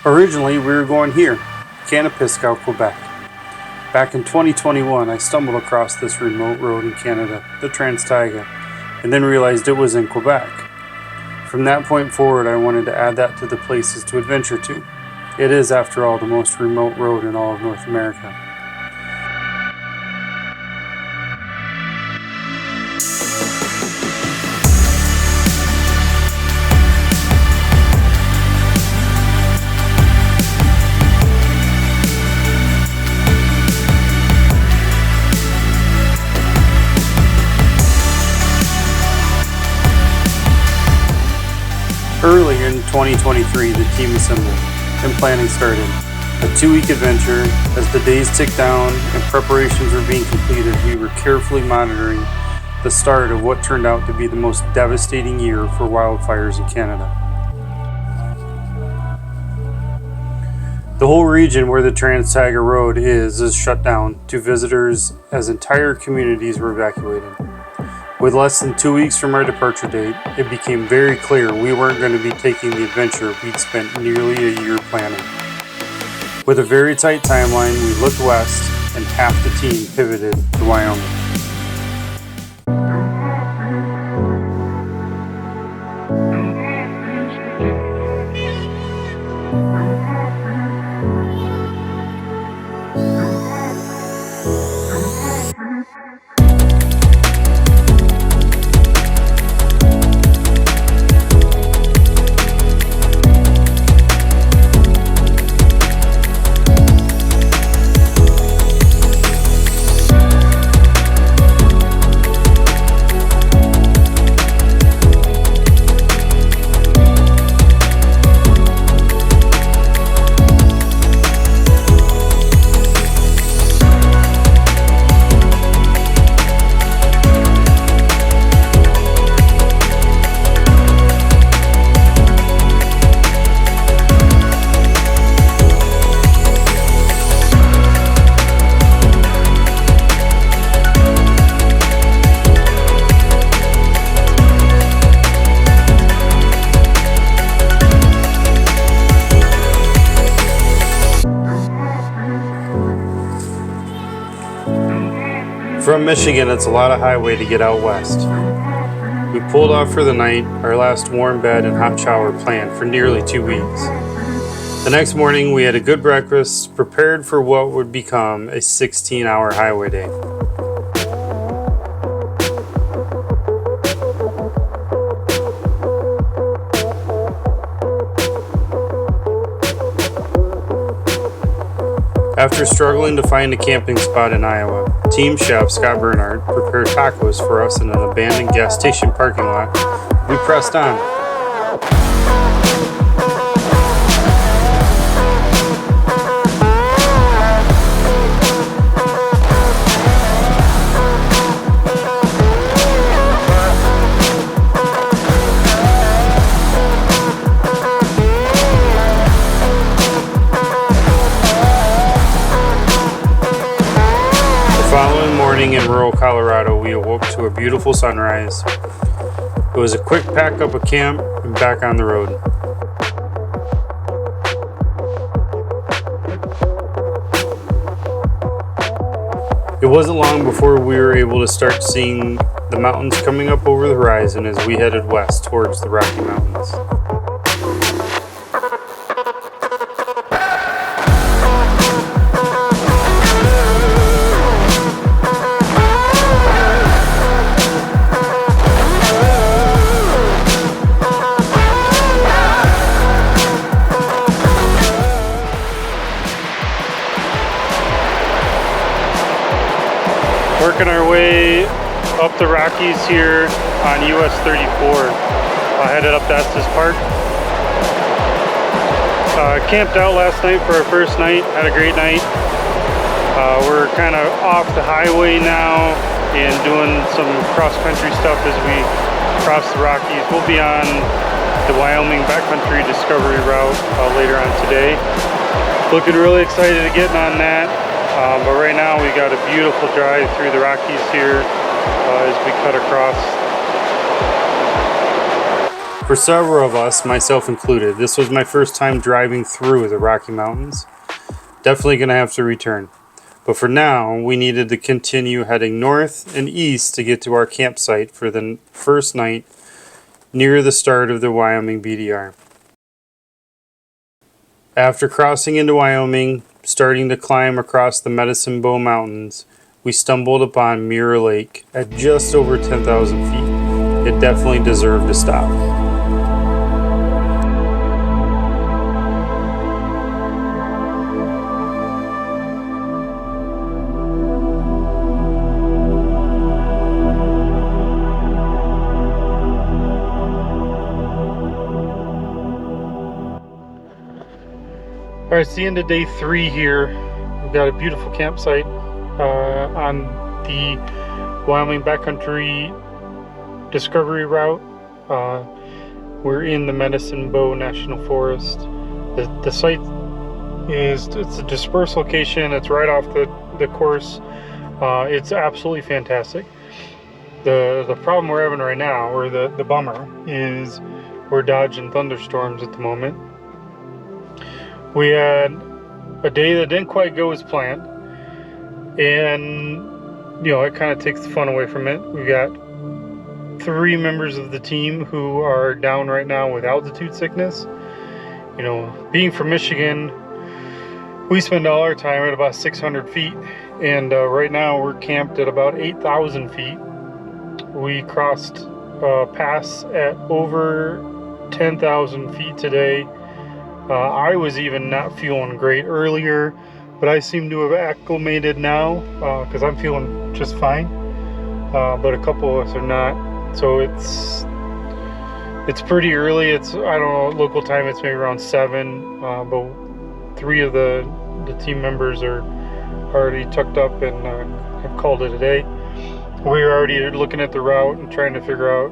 Originally, we were going here, Canapiscau, Quebec. Back in 2021, I stumbled across this remote road in Canada, the Taiga, and then realized it was in Quebec. From that point forward, I wanted to add that to the places to adventure to. It is, after all, the most remote road in all of North America. Early in 2023, the team assembled and planning started. A 2-week adventure. As the days ticked down and preparations were being completed, we were carefully monitoring the start of what turned out to be the most devastating year for wildfires in Canada. The whole region where the Taiga Road is shut down to visitors as entire communities were evacuated. With less than 2 weeks from our departure date, it became very clear we weren't going to be taking the adventure we'd spent nearly a year planning. With a very tight timeline, we looked west and half the team pivoted to Wyoming. From Michigan, it's a lot of highway to get out west. We pulled off for the night, our last warm bed and hot shower planned for nearly 2 weeks. The next morning, we had a good breakfast, prepared for what would become a 16-hour highway day. After struggling to find a camping spot in Iowa, Team Chef Scott Bernard prepared tacos for us in an abandoned gas station parking lot. We pressed on. In rural Colorado, we awoke to a beautiful sunrise. It was a quick pack up of camp and back on the road. It wasn't long before we were able to start seeing the mountains coming up over the horizon as we headed west towards the Rocky Mountains. Working our way up the Rockies here on US 34, headed up to Estes Park. Camped out last night for our first night, had a great night. We're kind of off the highway now and doing some cross-country stuff as we cross the Rockies. We'll be on the Wyoming backcountry discovery route later on today. Looking really excited to getting on that. But right now we got a beautiful drive through the Rockies here as we cut across. For several of us, myself included, this was my first time driving through the Rocky Mountains. Definitely going to have to return. But for now, we needed to continue heading north and east to get to our campsite for the first night near the start of the Wyoming BDR. After crossing into Wyoming, starting to climb across the Medicine Bow Mountains, we stumbled upon Mirror Lake at just over 10,000 feet. It definitely deserved a stop. Alright, it's the end of day 3 here. We've got a beautiful campsite on the Wyoming backcountry discovery route. We're in the Medicine Bow National Forest. The site it's a dispersed location. It's right off the course. It's absolutely fantastic. The problem we're having right now, or the bummer, is we're dodging thunderstorms at the moment. We had a day that didn't quite go as planned, and it kind of takes the fun away from it. We got 3 members of the team who are down right now with altitude sickness. Being from Michigan, we spend all our time at about 600 feet, and right now we're camped at about 8,000 feet. We crossed a pass at over 10,000 feet today. I was even not feeling great earlier, but I seem to have acclimated now because I'm feeling just fine. But a couple of us are not, so it's pretty early. It's, I don't know, local time it's maybe around 7, but 3 of the team members are already tucked up and have called it a day. We're already looking at the route and trying to figure out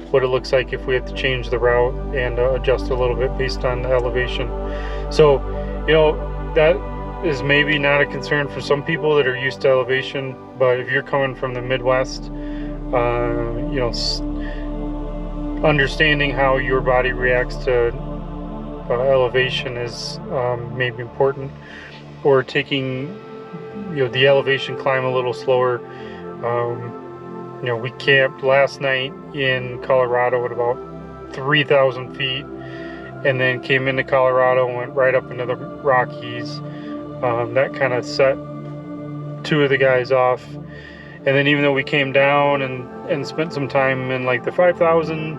what it looks like if we have to change the route and adjust a little bit based on the elevation. So, that is maybe not a concern for some people that are used to elevation, but if you're coming from the Midwest, understanding how your body reacts to elevation is maybe important, or taking the elevation climb a little slower. We camped last night in Colorado at about 3,000 feet, and then came into Colorado and went right up into the Rockies. That kind of set 2 of the guys off. And then even though we came down and spent some time in like the 5,000,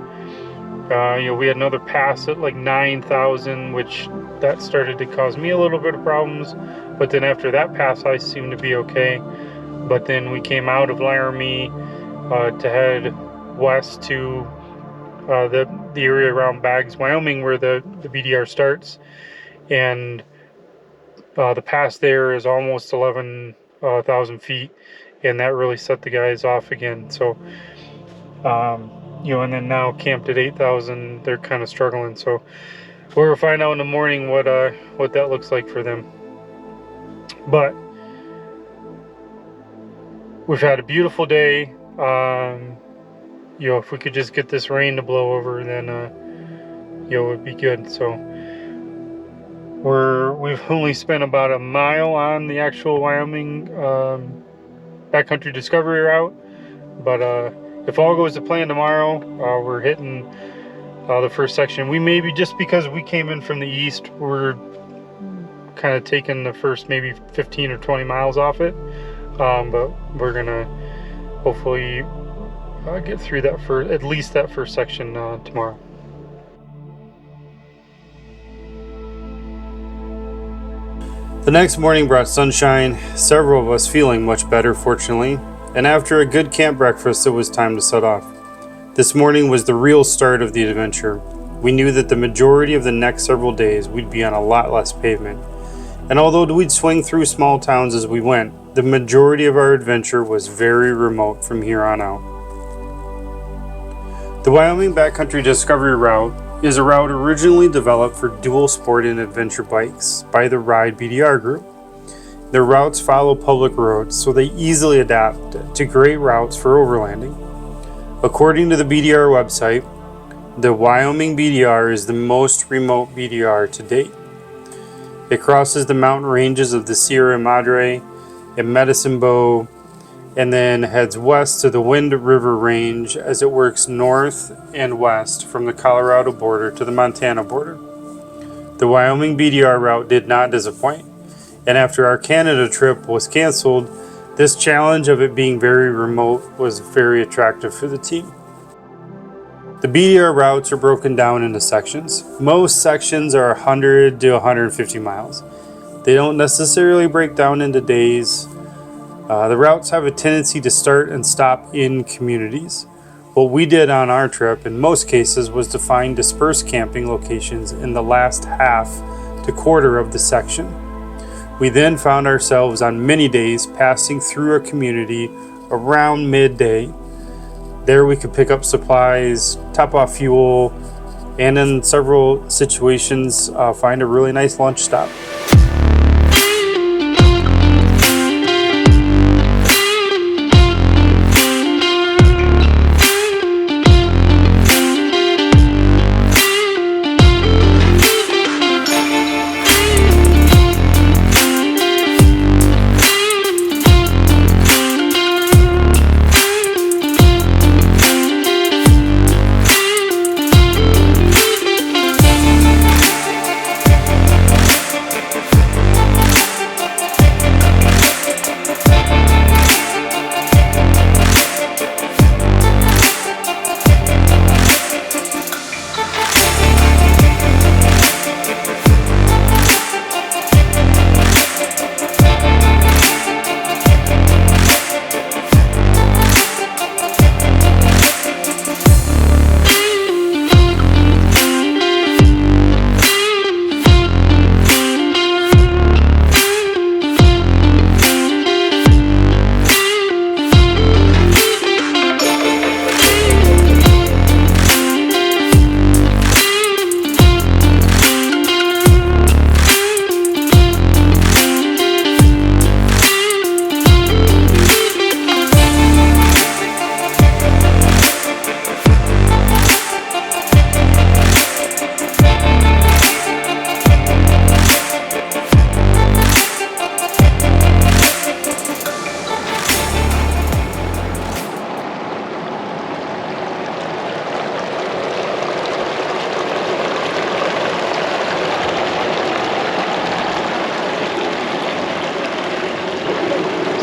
we had another pass at like 9,000, which that started to cause me a little bit of problems. But then after that pass, I seemed to be okay. But then we came out of Laramie to head west to the area around Baggs, Wyoming, where the BDR starts, and the pass there is almost 11,000 feet, and that really set the guys off again. So and then now camped at 8,000, they're kind of struggling. So we're gonna find out in the morning what that looks like for them. But we've had a beautiful day. If we could just get this rain to blow over, then it would be good. So we've only spent about a mile on the actual Wyoming backcountry discovery route, but if all goes to plan tomorrow, we're hitting the first section. We maybe, just because we came in from the east, we're kind of taking the first maybe 15 or 20 miles off it, but we're gonna hopefully get through that at least that first section tomorrow. The next morning brought sunshine, several of us feeling much better, fortunately, and after a good camp breakfast, it was time to set off. This morning was the real start of the adventure. We knew that the majority of the next several days we'd be on a lot less pavement, and although we'd swing through small towns as we went, the majority of our adventure was very remote from here on out. The Wyoming Backcountry Discovery Route is a route originally developed for dual sport and adventure bikes by the WYBDR group. Their routes follow public roads, so they easily adapt to great routes for overlanding. According to the BDR website, the Wyoming BDR is the most remote BDR to date. It crosses the mountain ranges of the Sierra Madre and Medicine Bow, and then heads west to the Wind River Range as it works north and west from the Colorado border to the Montana border. The Wyoming BDR route did not disappoint, and after our Canada trip was canceled, this challenge of it being very remote was very attractive for the team. The BDR routes are broken down into sections. Most sections are 100 to 150 miles. They don't necessarily break down into days. The routes have a tendency to start and stop in communities. What we did on our trip in most cases was to find dispersed camping locations in the last half to quarter of the section. We then found ourselves on many days passing through a community around midday. There we could pick up supplies, top off fuel, and in several situations find a really nice lunch stop.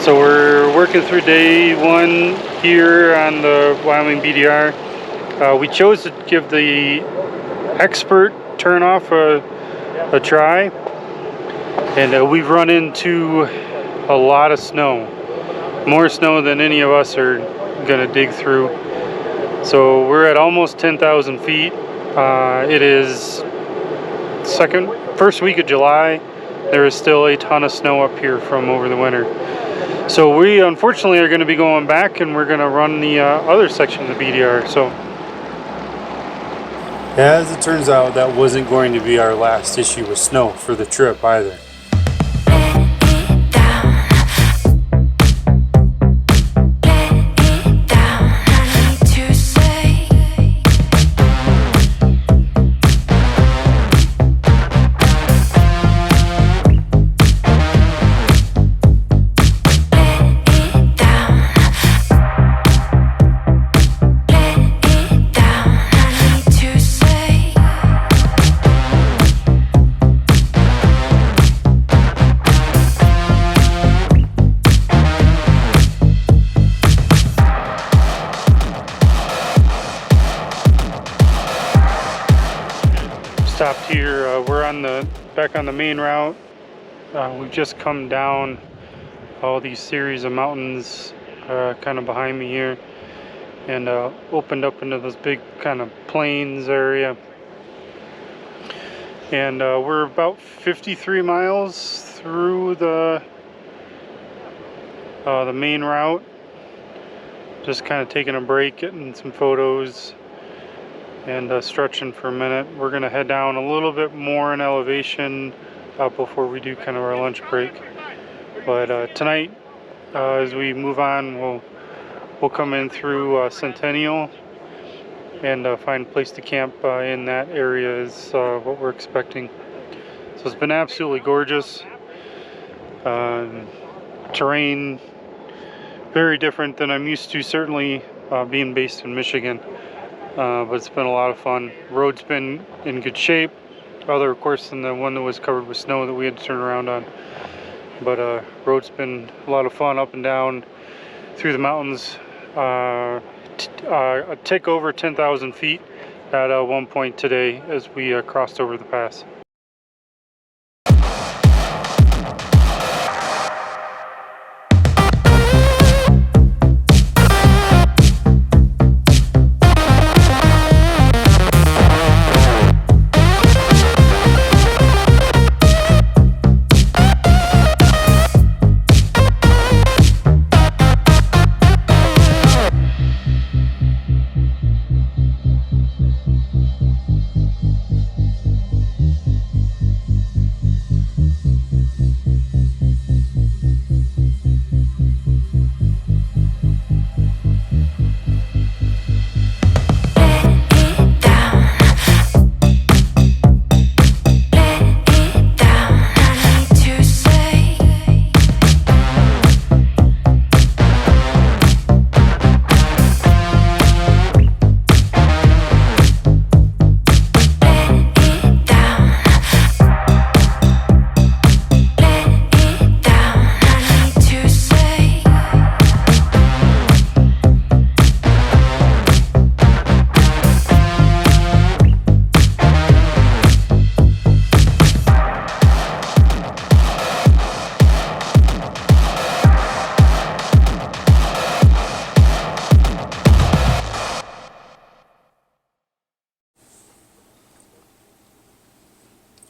So we're working through day one here on the Wyoming BDR. We chose to give the expert turnoff a try, and we've run into a lot of snow, more snow than any of us are gonna dig through. So we're at almost 10,000 feet. It is first week of July. There is still a ton of snow up here from over the winter. So we unfortunately are going to be going back, and we're going to run the other section of the BDR. So as it turns out, that wasn't going to be our last issue with snow for the trip either. Stopped here. We're on back on the main route. We've just come down all these series of mountains kind of behind me here, and opened up into this big kind of plains area. And we're about 53 miles through the main route. Just kind of taking a break, getting some photos, and stretching for a minute. We're gonna head down a little bit more in elevation before we do kind of our lunch break. But tonight, as we move on, we'll come in through Centennial and find a place to camp in that area is what we're expecting. So it's been absolutely gorgeous. Terrain very different than I'm used to, certainly being based in Michigan, but it's been a lot of fun. Road's been in good shape, other of course than the one that was covered with snow that we had to turn around on, but road's been a lot of fun up and down through the mountains. A tick over 10,000 feet at one point today as we crossed over the pass.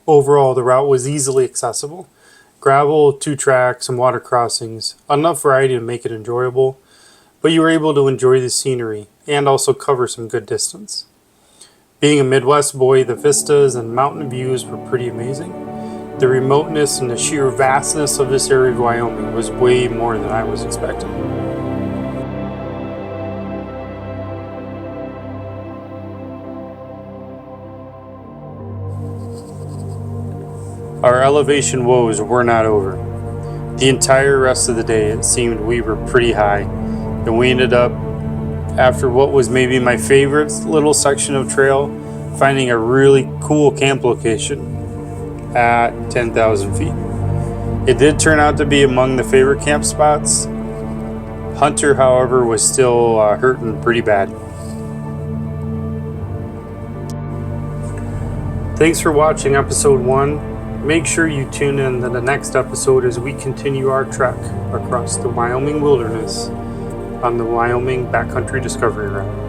Overall, the route was easily accessible. Gravel, 2 tracks, and water crossings, enough variety to make it enjoyable, but you were able to enjoy the scenery and also cover some good distance. Being a Midwest boy, the vistas and mountain views were pretty amazing. The remoteness and the sheer vastness of this area of Wyoming was way more than I was expecting. Our elevation woes were not over. The entire rest of the day it seemed we were pretty high, and we ended up, after what was maybe my favorite little section of trail, finding a really cool camp location at 10,000 feet. It did turn out to be among the favorite camp spots. Hunter, however, was still hurting pretty bad. Thanks for watching episode 1. Make sure you tune in to the next episode as we continue our trek across the Wyoming wilderness on the Wyoming Backcountry Discovery Route.